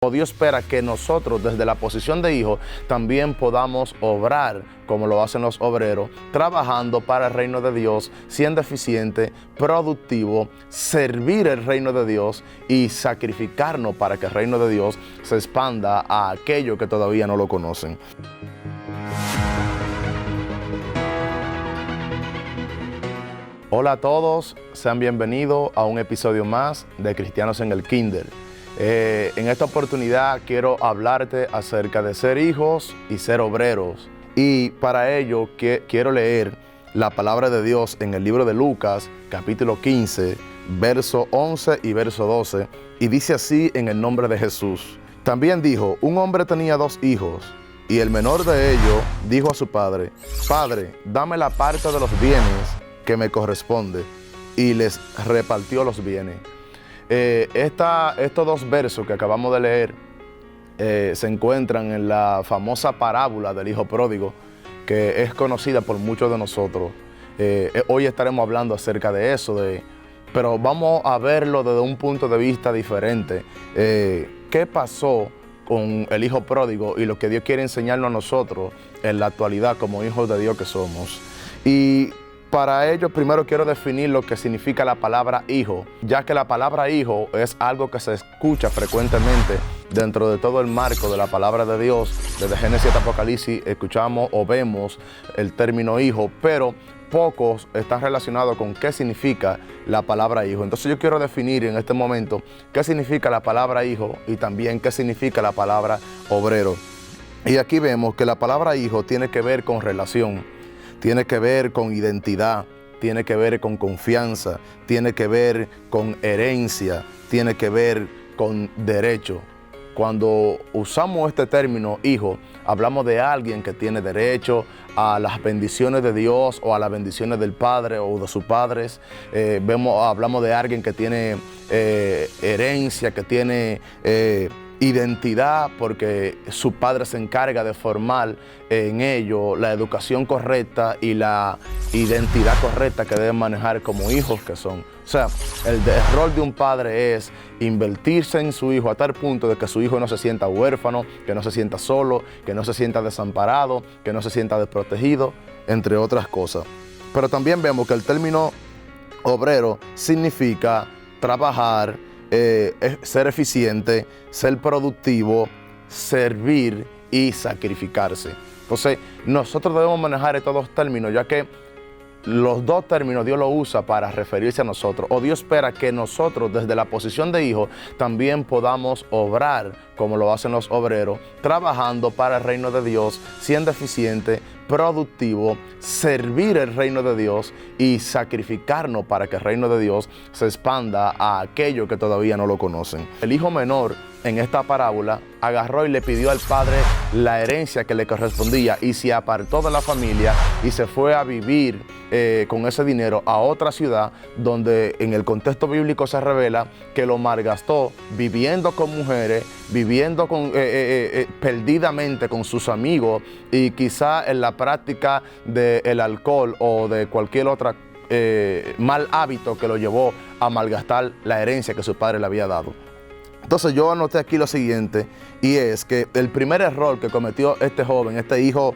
o Dios espera que nosotros desde la posición de hijo también podamos obrar como lo hacen los obreros, trabajando para el reino de Dios, siendo eficiente, productivo, servir el reino de Dios y sacrificarnos para que el reino de Dios se expanda a aquellos que todavía no lo conocen. Hola a todos, sean bienvenidos a un episodio más de Cristianos en el Kinder. En esta oportunidad quiero hablarte acerca de ser hijos y ser obreros. Y para ello quiero leer la palabra de Dios en el libro de Lucas, capítulo 15, verso 11 y verso 12. Y dice así en el nombre de Jesús. También dijo, un hombre tenía 2 hijos. Y el menor de ellos dijo a su padre, Padre, dame la parte de los bienes que me corresponde, y les repartió los bienes. Estos 2 versos que acabamos de leer se encuentran en la famosa parábola del hijo pródigo, que es conocida por muchos de nosotros. Hoy estaremos hablando acerca de eso, pero vamos a verlo desde un punto de vista diferente. ¿Qué pasó con el hijo pródigo y lo que Dios quiere enseñarnos a nosotros en la actualidad como hijos de Dios que somos? Y para ello, primero quiero definir lo que significa la palabra hijo, ya que la palabra hijo es algo que se escucha frecuentemente dentro de todo el marco de la palabra de Dios. Desde Génesis hasta Apocalipsis escuchamos o vemos el término hijo, pero pocos están relacionados con qué significa la palabra hijo. Entonces yo quiero definir en este momento qué significa la palabra hijo y también qué significa la palabra obrero. Y aquí vemos que la palabra hijo tiene que ver con relación. Tiene que ver con identidad, tiene que ver con confianza, tiene que ver con herencia, tiene que ver con derecho. Cuando usamos este término hijo, hablamos de alguien que tiene derecho a las bendiciones de Dios o a las bendiciones del Padre o de sus padres. Hablamos de alguien que tiene herencia, que tiene identidad, porque su padre se encarga de formar en ello la educación correcta y la identidad correcta que deben manejar como hijos que son. O sea, el rol de un padre es invertirse en su hijo a tal punto de que su hijo no se sienta huérfano, que no se sienta solo, que no se sienta desamparado, que no se sienta desprotegido, entre otras cosas. Pero también vemos que el término obrero significa trabajar, ser eficiente, ser productivo, servir y sacrificarse. Entonces, nosotros debemos manejar estos 2 términos, ya que los 2 términos Dios los usa para referirse a nosotros, o Dios espera que nosotros desde la posición de hijo también podamos obrar como lo hacen los obreros, trabajando para el reino de Dios, siendo eficiente, productivo, servir el reino de Dios y sacrificarnos para que el reino de Dios se expanda a aquellos que todavía no lo conocen. El hijo menor en esta parábola agarró y le pidió al padre la herencia que le correspondía y se apartó de la familia y se fue a vivir con ese dinero a otra ciudad, donde en el contexto bíblico se revela que lo malgastó viviendo con mujeres, viviendo perdidamente con sus amigos y quizá en la práctica del alcohol o de cualquier otra mal hábito que lo llevó a malgastar la herencia que su padre le había dado. Entonces yo anoté aquí lo siguiente, y es que el primer error que cometió este joven, este hijo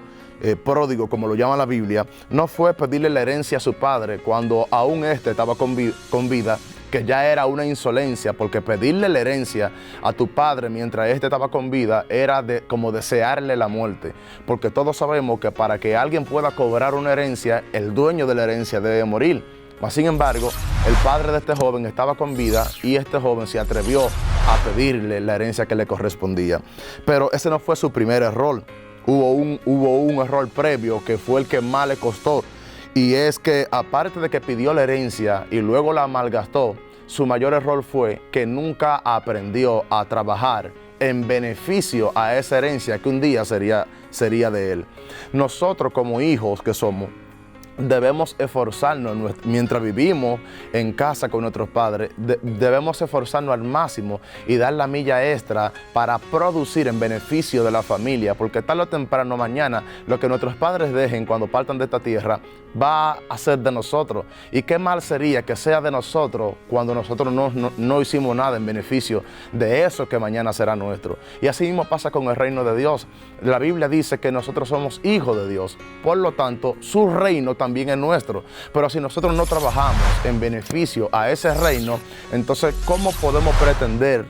pródigo, como lo llama la Biblia, no fue pedirle la herencia a su padre cuando aún estaba con vida, que ya era una insolencia, porque pedirle la herencia a tu padre mientras estaba con vida era como desearle la muerte, porque todos sabemos que para que alguien pueda cobrar una herencia, el dueño de la herencia debe morir. Mas, sin embargo, el padre de este joven estaba con vida y este joven se atrevió a pedirle la herencia que le correspondía. Pero ese no fue su primer error. Hubo un error previo que fue el que más le costó. Y es que aparte de que pidió la herencia y luego la malgastó, su mayor error fue que nunca aprendió a trabajar en beneficio a esa herencia que un día sería de él. Nosotros como hijos que somos, debemos esforzarnos mientras vivimos en casa con nuestros padres, debemos esforzarnos al máximo y dar la milla extra para producir en beneficio de la familia, porque tarde o temprano mañana lo que nuestros padres dejen cuando partan de esta tierra va a ser de nosotros. Y qué mal sería que sea de nosotros cuando nosotros no hicimos nada en beneficio de eso que mañana será nuestro. Y así mismo pasa con el reino de Dios. La Biblia dice que nosotros somos hijos de Dios, por lo tanto su reino también es nuestro. Pero si nosotros no trabajamos en beneficio a ese reino, entonces ¿cómo podemos pretender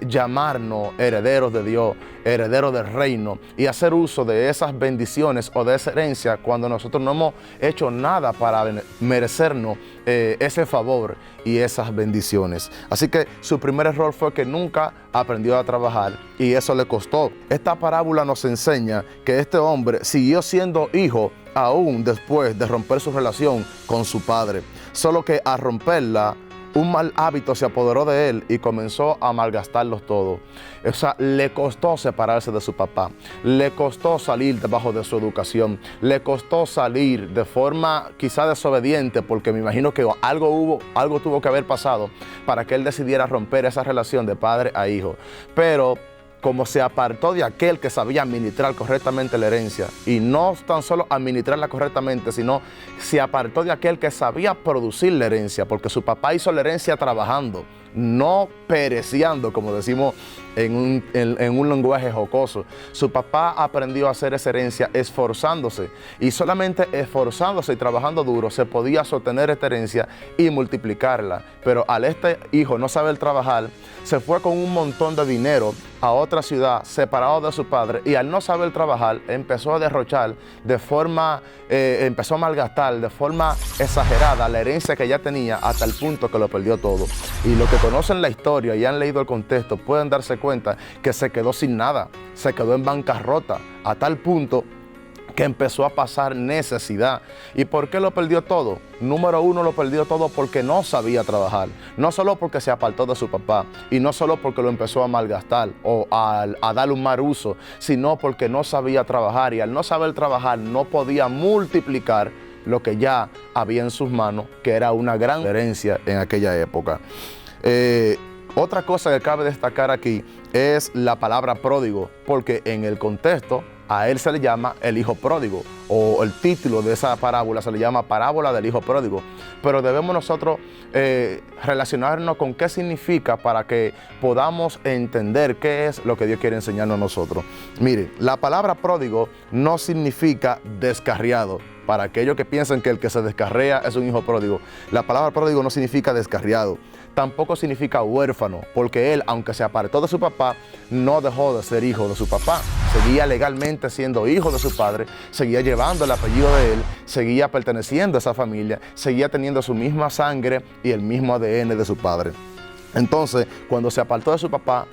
llamarnos herederos de Dios, herederos del reino, y hacer uso de esas bendiciones o de esa herencia cuando nosotros no hemos hecho nada para merecernos ese favor y esas bendiciones? Así que su primer error fue que nunca aprendió a trabajar y eso le costó. Esta parábola nos enseña que este hombre siguió siendo hijo aún después de romper su relación con su padre, solo que al romperla, un mal hábito se apoderó de él y comenzó a malgastarlos todos. O sea, le costó separarse de su papá, le costó salir debajo de su educación, le costó salir de forma quizá desobediente, porque me imagino que algo tuvo que haber pasado para que él decidiera romper esa relación de padre a hijo. Pero como se apartó de aquel que sabía administrar correctamente la herencia, y no tan solo administrarla correctamente, sino se apartó de aquel que sabía producir la herencia, porque su papá hizo la herencia trabajando, no pereciendo, como decimos en un lenguaje jocoso. Su papá aprendió a hacer esa herencia esforzándose, y solamente esforzándose y trabajando duro se podía sostener esta herencia y multiplicarla. Pero al este hijo no saber trabajar, se fue con un montón de dinero a otra ciudad, separado de su padre, y al no saber trabajar empezó a derrochar de forma, empezó a malgastar de forma exagerada la herencia que ya tenía, hasta el punto que lo perdió todo. Y los que conocen la historia y han leído el contexto pueden darse cuenta que se quedó sin nada, se quedó en bancarrota, a tal punto que empezó a pasar necesidad. ¿Y por qué lo perdió todo? Número uno, lo perdió todo porque no sabía trabajar. No solo porque se apartó de su papá, y no solo porque lo empezó a malgastar o a darle un mal uso, sino porque no sabía trabajar, y al no saber trabajar no podía multiplicar lo que ya había en sus manos, que era una gran herencia en aquella época. Otra cosa que cabe destacar aquí es la palabra pródigo, porque en el contexto a él se le llama el hijo pródigo, o el título de esa parábola se le llama parábola del hijo pródigo. Pero debemos nosotros relacionarnos con qué significa para que podamos entender qué es lo que Dios quiere enseñarnos a nosotros. Mire, la palabra pródigo no significa descarriado. Para aquellos que piensan que el que se descarrea es un hijo pródigo, la palabra pródigo no significa descarriado. Tampoco significa huérfano, porque él, aunque se apartó de su papá, no dejó de ser hijo de su papá. Seguía legalmente siendo hijo de su padre, seguía llevando el apellido de él, seguía perteneciendo a esa familia, seguía teniendo su misma sangre y el mismo ADN de su padre. Entonces, cuando se apartó de su papá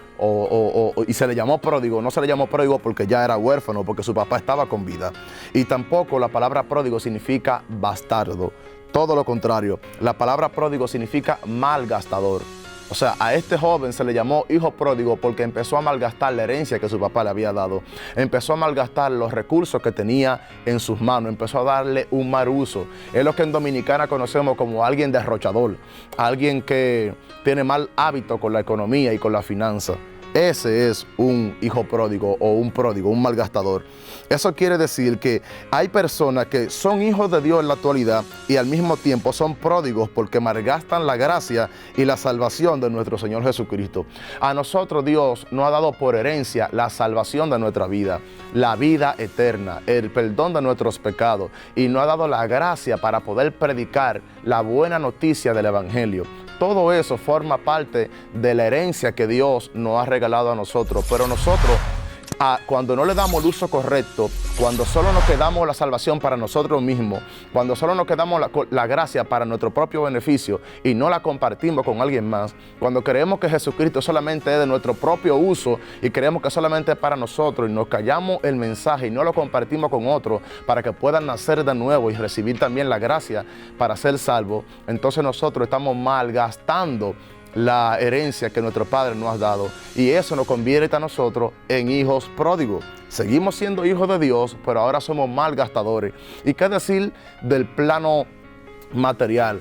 y se le llamó pródigo, no se le llamó pródigo porque ya era huérfano, porque su papá estaba con vida. Y tampoco la palabra pródigo significa bastardo. Todo lo contrario, la palabra pródigo significa malgastador. O sea, a este joven se le llamó hijo pródigo porque empezó a malgastar la herencia que su papá le había dado. Empezó a malgastar los recursos que tenía en sus manos. Empezó a darle un mal uso. Es lo que en Dominicana conocemos como alguien derrochador. Alguien que tiene mal hábito con la economía y con la finanza. Ese es un hijo pródigo o un pródigo, un malgastador. Eso quiere decir que hay personas que son hijos de Dios en la actualidad y al mismo tiempo son pródigos porque malgastan la gracia y la salvación de nuestro Señor Jesucristo. A nosotros Dios nos ha dado por herencia la salvación de nuestra vida, la vida eterna, el perdón de nuestros pecados, y nos ha dado la gracia para poder predicar la buena noticia del Evangelio. Todo eso forma parte de la herencia que Dios nos ha regalado a nosotros, pero nosotros, cuando no le damos el uso correcto, cuando solo nos quedamos la salvación para nosotros mismos, cuando solo nos quedamos la gracia para nuestro propio beneficio y no la compartimos con alguien más, cuando creemos que Jesucristo solamente es de nuestro propio uso y creemos que solamente es para nosotros y nos callamos el mensaje y no lo compartimos con otros para que puedan nacer de nuevo y recibir también la gracia para ser salvos, entonces nosotros estamos malgastando la herencia que nuestro Padre nos ha dado. Y eso nos convierte a nosotros en hijos pródigos. Seguimos siendo hijos de Dios, pero ahora somos malgastadores. ¿Y qué decir del plano material?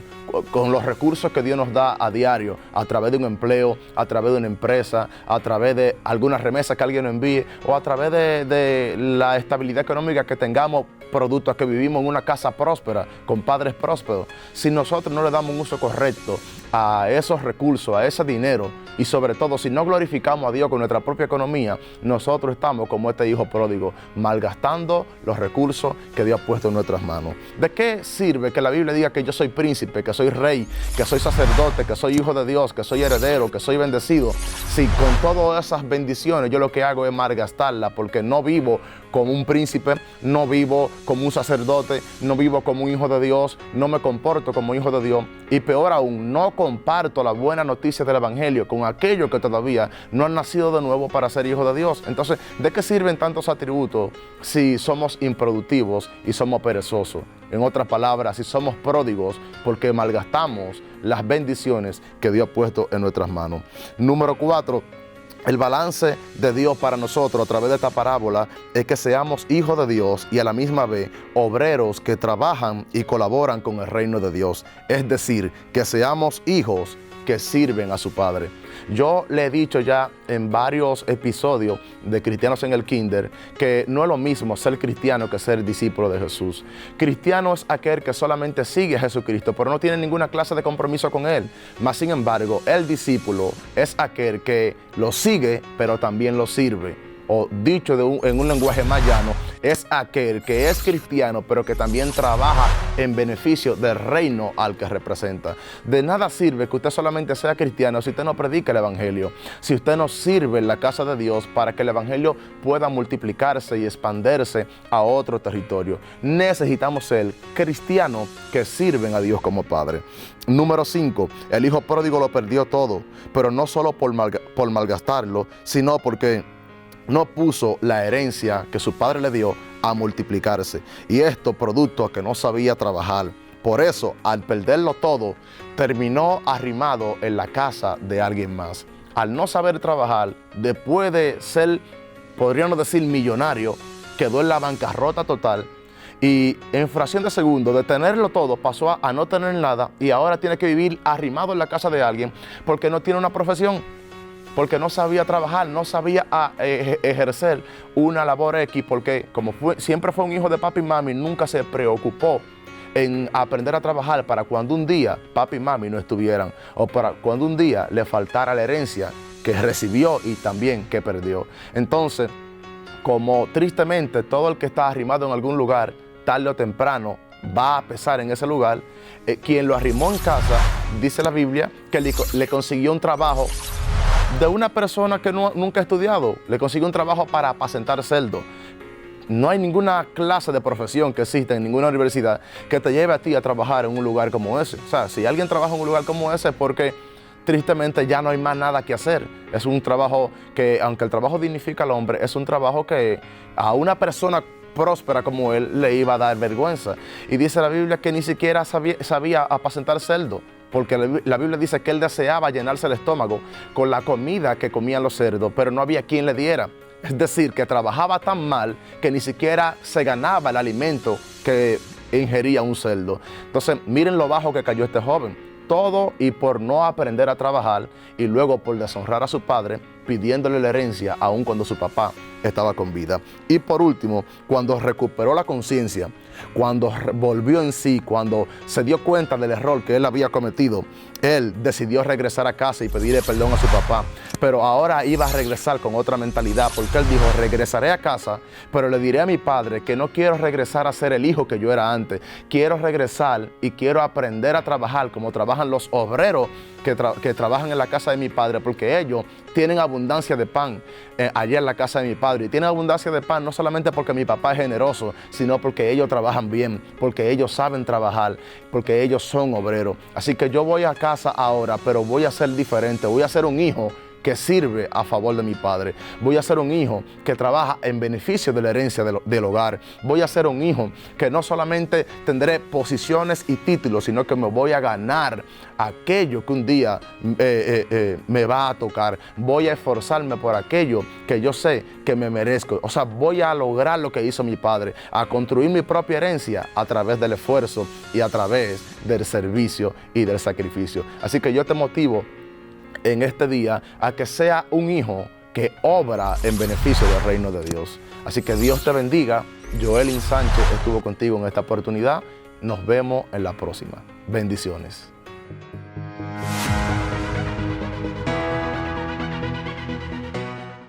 Con los recursos que Dios nos da a diario, a través de un empleo, a través de una empresa, a través de alguna remesa que alguien nos envíe, o a través de la estabilidad económica que tengamos, producto a que vivimos en una casa próspera, con padres prósperos. Si nosotros no le damos un uso correcto a esos recursos, a ese dinero, y sobre todo si no glorificamos a Dios con nuestra propia economía, nosotros estamos como este hijo pródigo, malgastando los recursos que Dios ha puesto en nuestras manos. ¿De qué sirve que la Biblia diga que yo soy príncipe, que soy rey, que soy sacerdote, que soy hijo de Dios, que soy heredero, que soy bendecido, si con todas esas bendiciones yo lo que hago es malgastarlas, porque no vivo como un príncipe, no vivo como un sacerdote, no vivo como un hijo de Dios, no me comporto como hijo de Dios, y peor aún, no comparto la buena noticia del Evangelio con aquellos que todavía no han nacido de nuevo para ser hijos de Dios? Entonces, ¿de qué sirven tantos atributos si somos improductivos y somos perezosos? En otras palabras, si somos pródigos porque malgastamos las bendiciones que Dios ha puesto en nuestras manos. Número 4. El balance de Dios para nosotros a través de esta parábola es que seamos hijos de Dios y a la misma vez obreros que trabajan y colaboran con el reino de Dios. Es decir, que seamos hijos que sirven a su Padre. Yo le he dicho ya en varios episodios de Cristianos en el Kinder que no es lo mismo ser cristiano que ser discípulo de Jesús. Cristiano es aquel que solamente sigue a Jesucristo, pero no tiene ninguna clase de compromiso con Él. Mas, sin embargo, el discípulo es aquel que lo sigue, pero también lo sirve. O dicho en un lenguaje más llano, es aquel que es cristiano, pero que también trabaja en beneficio del reino al que representa. De nada sirve que usted solamente sea cristiano si usted no predica el Evangelio, si usted no sirve en la casa de Dios para que el Evangelio pueda multiplicarse y expandirse a otro territorio. Necesitamos ser cristianos que sirven a Dios como Padre. Número 5. El hijo pródigo lo perdió todo, pero no solo por malgastarlo, sino porque no puso la herencia que su padre le dio a multiplicarse. Y esto producto a que no sabía trabajar. Por eso, al perderlo todo, terminó arrimado en la casa de alguien más. Al no saber trabajar, después de ser, podríamos decir, millonario, quedó en la bancarrota total. Y en fracción de segundo, de tenerlo todo, pasó a no tener nada. Y ahora tiene que vivir arrimado en la casa de alguien porque no tiene una profesión. Porque no sabía trabajar, no sabía ejercer una labor X, porque como siempre fue un hijo de papi y mami, nunca se preocupó en aprender a trabajar para cuando un día papi y mami no estuvieran, o para cuando un día le faltara la herencia que recibió y también que perdió. Entonces, como tristemente todo el que está arrimado en algún lugar, tarde o temprano, va a pesar en ese lugar, quien lo arrimó en casa, dice la Biblia, que le consiguió un trabajo de una persona que nunca ha estudiado, le consiguió un trabajo para apacentar cerdos. No hay ninguna clase de profesión que exista en ninguna universidad que te lleve a ti a trabajar en un lugar como ese. O sea, si alguien trabaja en un lugar como ese es porque tristemente ya no hay más nada que hacer. Es un trabajo que, aunque el trabajo dignifica al hombre, es un trabajo que a una persona próspera como él le iba a dar vergüenza. Y dice la Biblia que ni siquiera sabía apacentar cerdos, porque la Biblia dice que él deseaba llenarse el estómago con la comida que comían los cerdos, pero no había quien le diera. Es decir, que trabajaba tan mal que ni siquiera se ganaba el alimento que ingería un cerdo. Entonces, miren lo bajo que cayó este joven. Todo y por no aprender a trabajar y luego por deshonrar a su padre, pidiéndole la herencia aun cuando su papá estaba con vida. Y por último, cuando recuperó la conciencia, cuando volvió en sí, cuando se dio cuenta del error que él había cometido, él decidió regresar a casa y pedirle perdón a su papá. Pero ahora iba a regresar con otra mentalidad, porque él dijo, regresaré a casa, pero le diré a mi padre que no quiero regresar a ser el hijo que yo era antes. Quiero regresar y quiero aprender a trabajar como trabajan los obreros que trabajan en la casa de mi padre, porque ellos tienen abundancia de pan allá en la casa de mi padre. Y tienen abundancia de pan no solamente porque mi papá es generoso, sino porque ellos trabajan bien, porque ellos saben trabajar, porque ellos son obreros. Así que yo voy a casa ahora, pero voy a ser diferente, voy a ser un hijo que sirve a favor de mi padre. Voy a ser un hijo que trabaja en beneficio de la herencia del hogar. Voy a ser un hijo que no solamente tendré posiciones y títulos, sino que me voy a ganar aquello que un día me va a tocar. Voy a esforzarme por aquello que yo sé que me merezco. O sea, voy a lograr lo que hizo mi padre, a construir mi propia herencia a través del esfuerzo y a través del servicio y del sacrificio. Así que yo te motivo en este día a que sea un hijo que obra en beneficio del reino de Dios. Así que Dios te bendiga. Joelyn Sánchez estuvo contigo en esta oportunidad. Nos vemos en la próxima. Bendiciones.